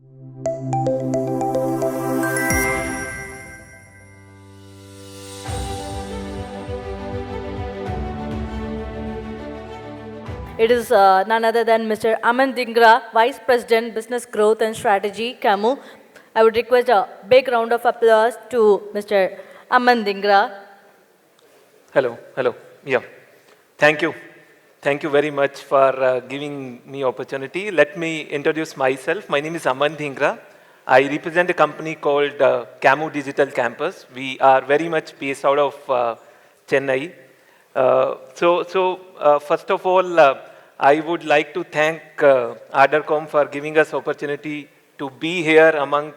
It is none other than Mr. Aman Dhingra, Vice President, Business Growth and Strategy, Camu. I would request a big round of applause to Mr. Aman Dhingra. Hello. Yeah. Thank you. Thank you very much for giving me opportunity. Let me introduce myself. My name is Aman Dhingra. I represent a company called Camu Digital Campus. We are very much based out of Chennai. First of all, I would like to thank ArdorComm for giving us opportunity to be here among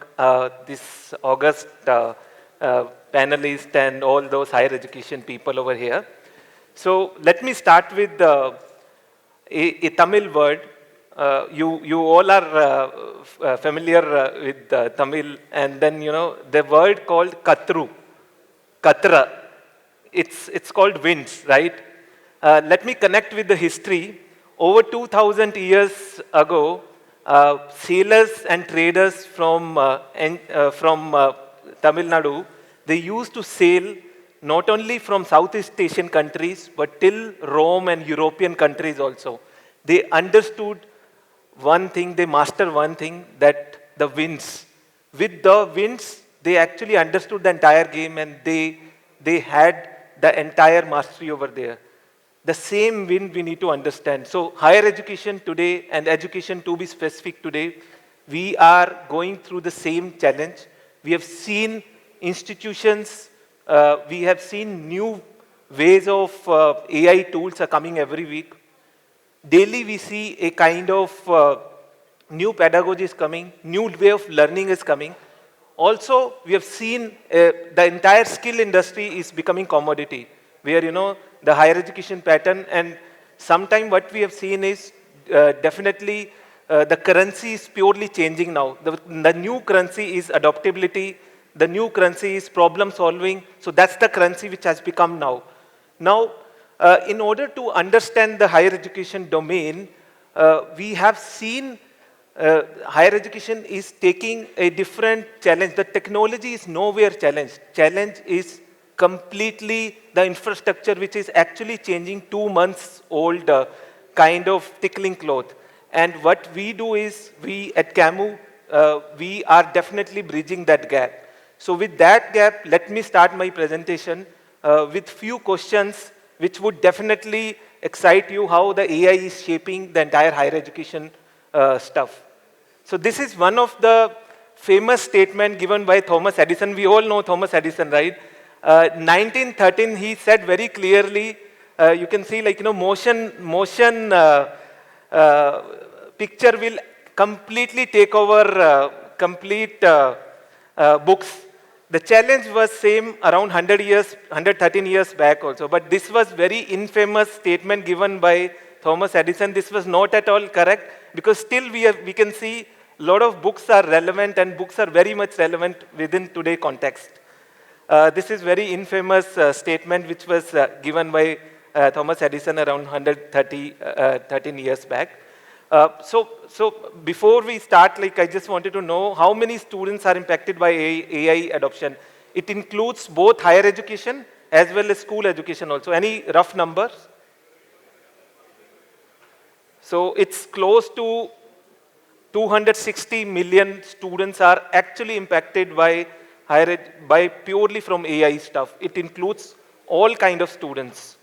this August panelists and all those higher education people over here. So let me start with a Tamil word. You all are familiar with Tamil, and then the word called katru, katra. It's called winds, right? Let me connect with the history. Over 2,000 years ago, sailors and traders from Tamil Nadu, they used to sail not only from Southeast Asian countries, but till Rome and European countries also. They understood one thing, they mastered one thing, that the winds. With the winds, they actually understood the entire game, and they had the entire mastery over there. The same wind we need to understand. So higher education today, and education to be specific today, we are going through the same challenge. We have seen institutions, we have seen new ways of AI tools are coming every week. Daily we see a kind of new pedagogy is coming, new way of learning is coming. Also, we have seen the entire skill industry is becoming commodity, where the higher education pattern, and sometime what we have seen is definitely the currency is purely changing now. The new currency is adaptability, the new currency is problem solving, so that's the currency which has become now. Now, in order to understand the higher education domain, we have seen higher education is taking a different challenge. The technology is nowhere challenged. Challenge is completely the infrastructure, which is actually changing 2 months old kind of tickling cloth. And what we do is, we at Camu, we are definitely bridging that gap. So with that gap, let me start my presentation with few questions which would definitely excite you how the AI is shaping the entire higher education stuff. So this is one of the famous statement given by Thomas Edison. We all know Thomas Edison, right? 1913, he said very clearly, you can see motion picture will completely take over complete books. The challenge was same around 113 years back also, but this was very infamous statement given by Thomas Edison. This was not at all correct, because still we can see a lot of books are relevant, and books are very much relevant within today's context. This is very infamous statement which was given by Thomas Edison around 13 years back. So before we start, I just wanted to know how many students are impacted by AI adoption. It includes both higher education as well as school education also. Any rough numbers? So it's close to 260 million students are actually impacted by purely from AI stuff. It includes all kind of students.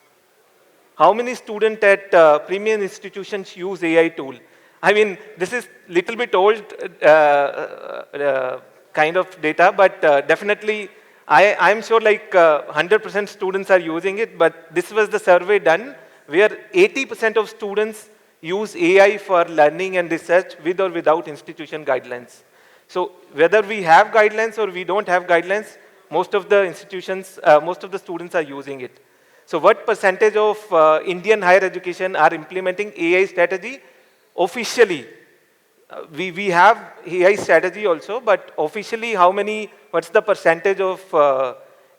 How many students at premium institutions use AI tool? I mean, this is little bit old kind of data, but definitely I'm sure 100% students are using it, but this was the survey done where 80% of students use AI for learning and research with or without institution guidelines. So whether we have guidelines or we don't have guidelines, most of the institutions, most of the students are using it. So what percentage of Indian higher education are implementing AI strategy? Officially, we have AI strategy also, but officially what's the percentage of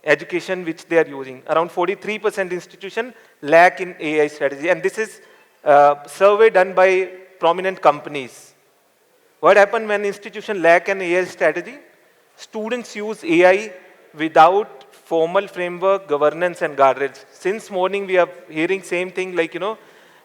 education which they are using? Around 43% institution lack in AI strategy. And this is survey done by prominent companies. What happened when institution lack an AI strategy? Students use AI without formal framework, governance, and guardrails. Since morning, we are hearing same thing like,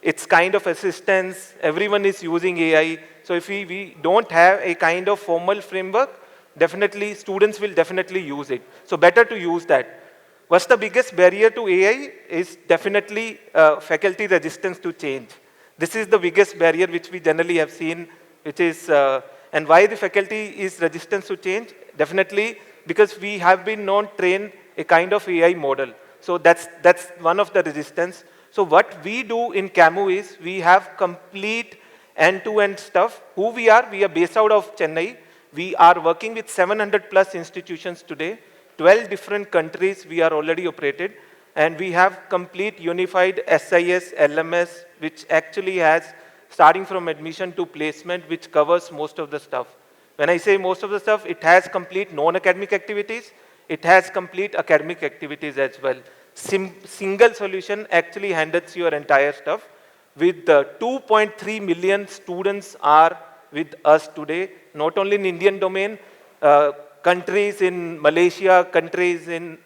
it's kind of assistance. Everyone is using AI. So if we don't have a kind of formal framework, definitely students will definitely use it. So better to use that. What's the biggest barrier to AI is definitely faculty resistance to change. This is the biggest barrier which we generally have seen, which is, and why the faculty is resistant to change? Definitely because we have been not trained a kind of AI model. So that's one of the resistance. So what we do in Camu is we have complete end-to-end stuff. Who we are based out of Chennai. We are working with 700 plus institutions today. 12 different countries we are already operated, and we have complete unified SIS, LMS, which actually has, starting from admission to placement, which covers most of the stuff. When I say most of the stuff, it has complete non-academic activities, it has complete academic activities as well. Single solution actually handles your entire stuff. With 2.3 million students are with us today, not only in Indian domain, countries in Malaysia, countries in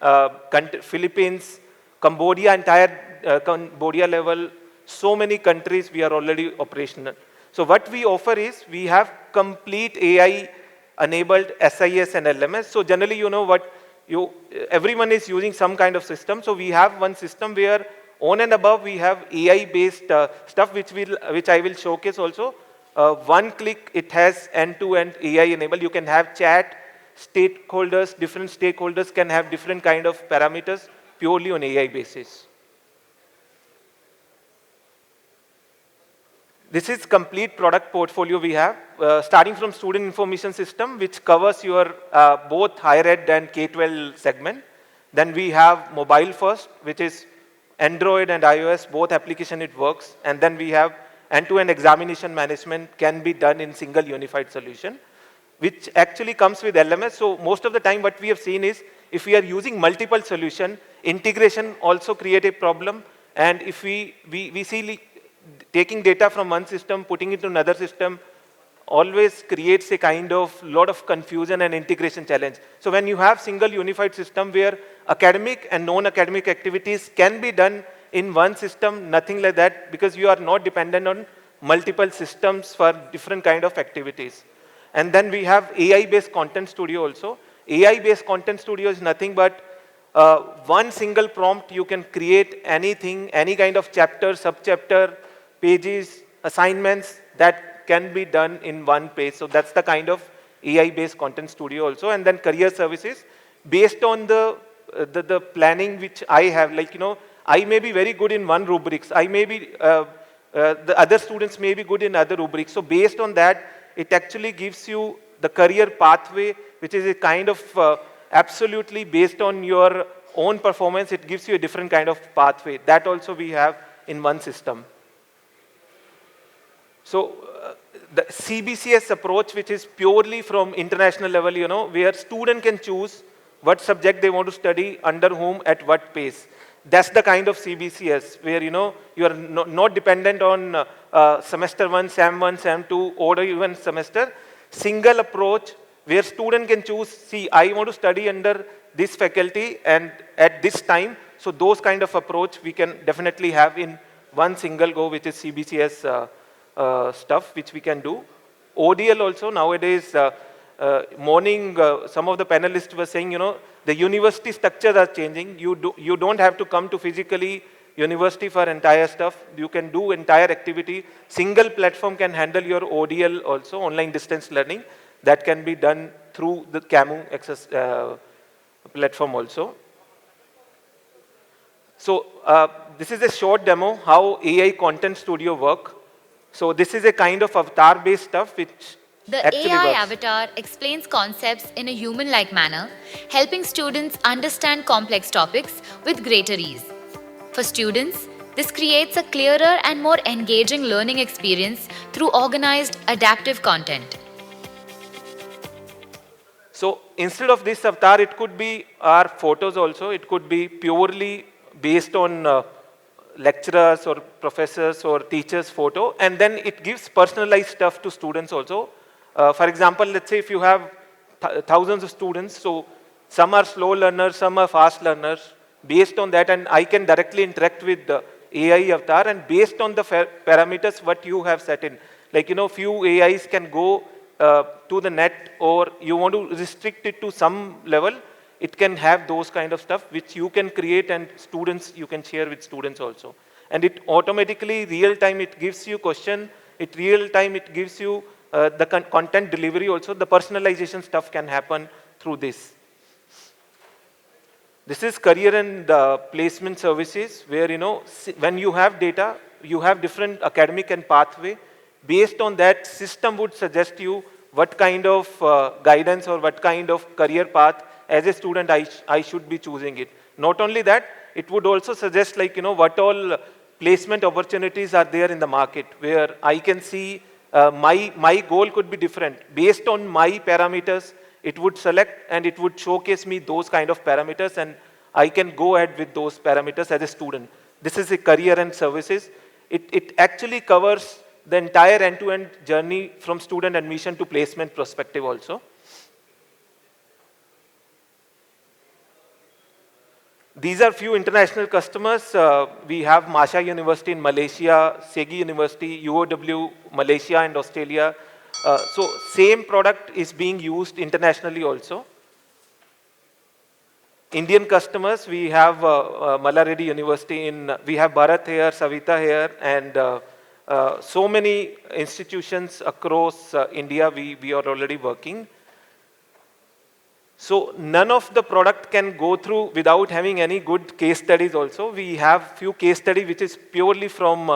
Philippines, Cambodia, entire Cambodia level, so many countries we are already operational. So what we offer is, we have complete AI-enabled SIS and LMS. So generally, everyone is using some kind of system. So we have one system where on and above we have AI-based stuff, which I will showcase also. One click, it has end-to-end AI-enabled. You can have chat, stakeholders, different stakeholders can have different kind of parameters purely on AI basis. This is complete product portfolio we have, starting from student information system, which covers your both higher ed and K-12 segment. Then we have mobile first, which is Android and iOS, both application it works. And then we have end-to-end examination management can be done in single unified solution, which actually comes with LMS. So most of the time what we have seen is, if we are using multiple solution, integration also create a problem. And if we see taking data from one system, putting it to another system, always creates a kind of lot of confusion and integration challenge. So when you have single unified system where academic and non-academic activities can be done in one system, nothing like that, because you are not dependent on multiple systems for different kind of activities. And then we have AI-based content studio also. AI-based content studio is nothing but one single prompt, you can create anything, any kind of chapter, subchapter, pages, assignments that can be done in one page. So that's the kind of AI-based content studio also. And then career services, based on the planning which I have, I may be very good in one rubrics. I may be, the other students may be good in other rubrics. So based on that, it actually gives you the career pathway, which is a kind of absolutely based on your own performance, it gives you a different kind of pathway. That also we have in one system. So the CBCS approach, which is purely from international level, where student can choose what subject they want to study, under whom, at what pace. That's the kind of CBCS where, you are not dependent on semester 1, SAM 1, SAM 2, or even semester. Single approach where student can choose, see, I want to study under this faculty and at this time. So those kind of approach we can definitely have in one single go, which is CBCS stuff, which we can do. ODL also nowadays, morning, some of the panelists were saying, the university structures are changing. You don't have to come to physically university for entire stuff. You can do entire activity. Single platform can handle your ODL also, online distance learning. That can be done through the Camu access platform also. So this is a short demo how AI Content Studio work. So this is a kind of avatar-based stuff which the actually AI works. avatar explains concepts in a human-like manner, helping students understand complex topics with greater ease. For students, this creates a clearer and more engaging learning experience through organized, adaptive content. So instead of this avatar, it could be our photos also. It could be purely based on lecturers or professors or teachers' photo. And then it gives personalized stuff to students also. For example, let's say if you have thousands of students, so some are slow learners, some are fast learners. Based on that, and I can directly interact with the AI avatar, and based on the parameters what you have set in, like, you know, few AIs can go to the net, or you want to restrict it to some level, it can have those kind of stuff which you can create, and students, you can share with students also. And it automatically, real time, it gives you question, it real time, it gives you the content delivery also. The personalization stuff can happen through this. This is career and placement services, where, you know, when you have data, you have different academic and pathway. Based on that, system would suggest you what kind of guidance or what kind of career path as a student I should be choosing it. Not only that, it would also suggest, like, you know, what all placement opportunities are there in the market, where I can see my goal could be different. Based on my parameters, it would select and it would showcase me those kind of parameters, and I can go ahead with those parameters as a student. This is a career and services. It actually covers the entire end-to-end journey from student admission to placement perspective also. These are few international customers. We have Masha University in Malaysia, Segi University, UOW, Malaysia and Australia. So same product is being used internationally also. Indian customers, we have Malla Reddy University we have Bharat here, Savita here, and so many institutions across India we are already working. So none of the product can go through without having any good case studies also. We have few case study which is purely from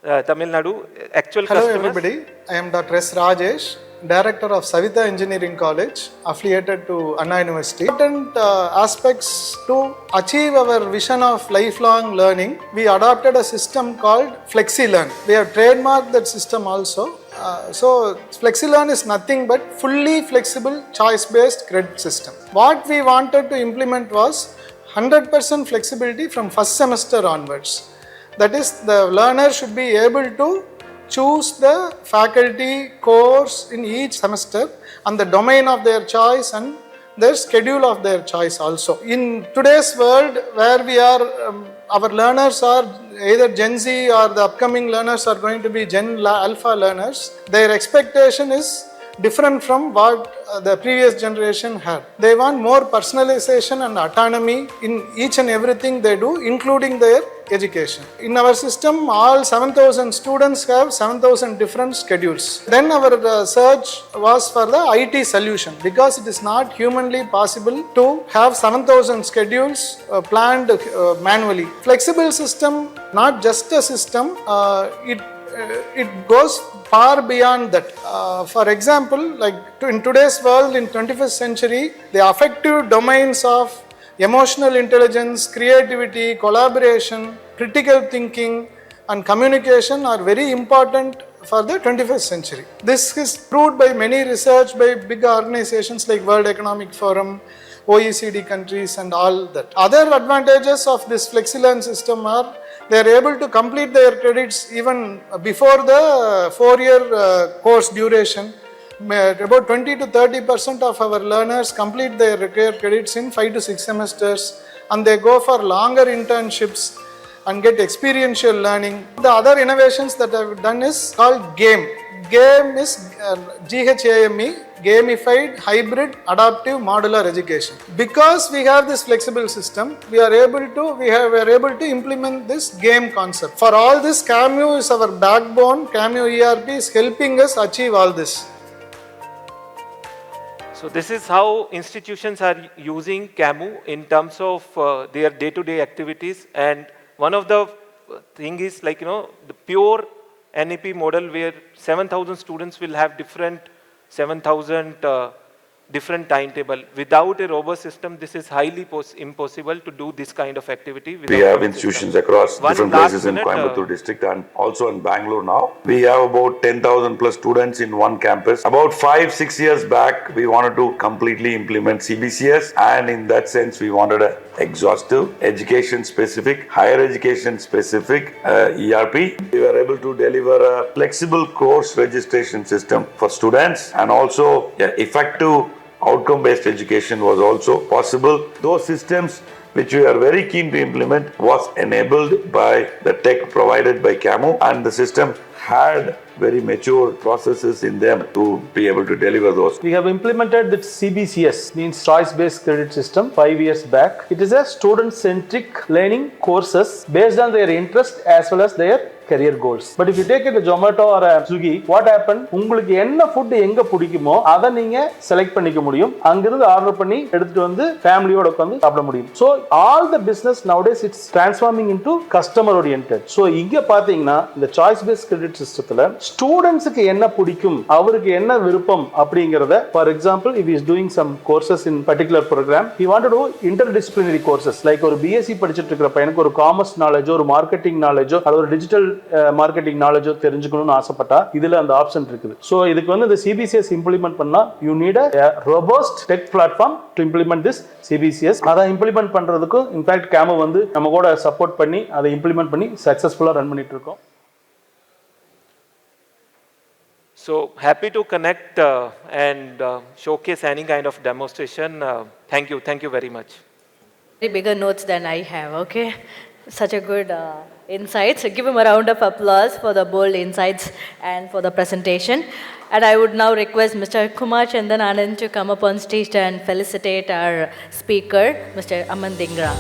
Tamil Nadu, actual Hello customers. everybody, I am Dr. S. Rajesh, Director of Savita Engineering College, affiliated to Anna University. Important aspects to achieve our vision of lifelong learning, we adopted a system called FlexiLearn. We have trademarked that system also. So FlexiLearn is nothing but fully flexible choice-based credit system. What we wanted to implement was 100% flexibility from first semester onwards. That is, the learner should be able to choose the faculty course in each semester and the domain of their choice and their schedule of their choice also. In today's world, where we are, our learners are either Gen Z or the upcoming learners are going to be Gen Alpha learners. Their expectation is different from what the previous generation had. They want more personalization and autonomy in each and everything they do, including their education. In our system, all 7,000 students have 7,000 different schedules. Then our search was for the IT solution, because it is not humanly possible to have 7,000 schedules planned manually. Flexible system, not just a system, it goes far beyond that. For example, like in today's world, in 21st century, the affective domains of emotional intelligence, creativity, collaboration, critical thinking and communication are very important for the 21st century. This is proved by many research by big organizations like World Economic Forum, OECD countries and all that. Other advantages of this FlexiLearn system are they are able to complete their credits even before the 4-year course duration. About 20 to 30% of our learners complete their required credits in 5 to 6 semesters, and they go for longer internships and get experiential learning. The other innovations that I have done is called GAME. GAME is GHAME, Gamified Hybrid Adaptive Modular Education. Because we have this flexible system, we are able to implement this GAME concept. For all this, Camu is our backbone. Camu ERP is helping us achieve all this. So this is how institutions are using Camu in terms of their day-to-day activities. And one of the thing is, like, you know, the pure NEP model, where 7,000 students will have different 7,000 different timetable. Without a robust system, this is highly impossible to do this kind of activity. We have institutions across different places in Coimbatore district and also in Bangalore now. We have about 10,000 plus students in one campus. About 5-6 years back, we wanted to completely implement CBCS, and in that sense, we wanted a exhaustive, education specific, higher education specific ERP. We were able to deliver a flexible course registration system for students, and also effective outcome-based education was also possible. Those systems which we are very keen to implement was enabled by the tech provided by Camu, and the system had very mature processes in them to be able to deliver those. We have implemented the CBCS, means choice-based credit system, 5 years back. It is a student-centric learning courses based on their interest as well as their career goals. But if you take it a Zomato or a Swiggy, what happened? உங்களுக்கு என்ன food எங்க பிடிக்குமோ அதை நீங்க select பண்ணிக்க முடியும். அங்கிருந்து order பண்ணி எடுத்துட்டு வந்து ஃபேமிலியோட உட்கார்ந்து சாப்பிட முடியும். So all the business nowadays it's transforming into customer oriented. So இங்க பாத்தீங்கன்னா இந்த choice based credit systemத்துல ஸ்டூடண்ட்ஸ்க்கு என்ன பிடிக்கும், அவருக்கு என்ன விருப்பம் அப்படிங்கறத, for example if he is doing some courses in particular program, he want to do interdisciplinary courses like ஒரு BSc படிச்சிட்டு இருக்கிற பையனுக்கு ஒரு காமர்ஸ் நாலேஜோ ஒரு மார்க்கெட்டிங் நாலேஜோ அது ஒரு டிஜிட்டல் மார்க்கெட்டிங் நாலேஜோ தெரிஞ்சுக்கணும்னு ஆசைப்பட்டா இதுல அந்த ஆப்ஷன் இருக்குது. ஸோ இதுக்கு வந்து இந்த சிபிசிஎஸ் இம்ப்ளிமெண்ட் பண்ணா you need a robust tech platform to implement this CBCS. அதை இம்ப்ளிமெண்ட் பண்றதுக்கு இன்ஃபேக்ட் Camu வந்து நம்ம கூட சப்போர்ட் பண்ணி அதை இம்ப்ளிமெண்ட் பண்ணி சக்சஸ்ஃபுல்லா ரன் பண்ணிட்டு இருக்கோம். So happy to connect and showcase any kind of demonstration. Thank you very much. Very bigger notes than I have, okay? Such a good insights. Give him a round of applause for the bold insights and for the presentation. And I would now request Mr. Kumar Chandan Anand to come up on stage and felicitate our speaker, Mr. Aman Dhingra.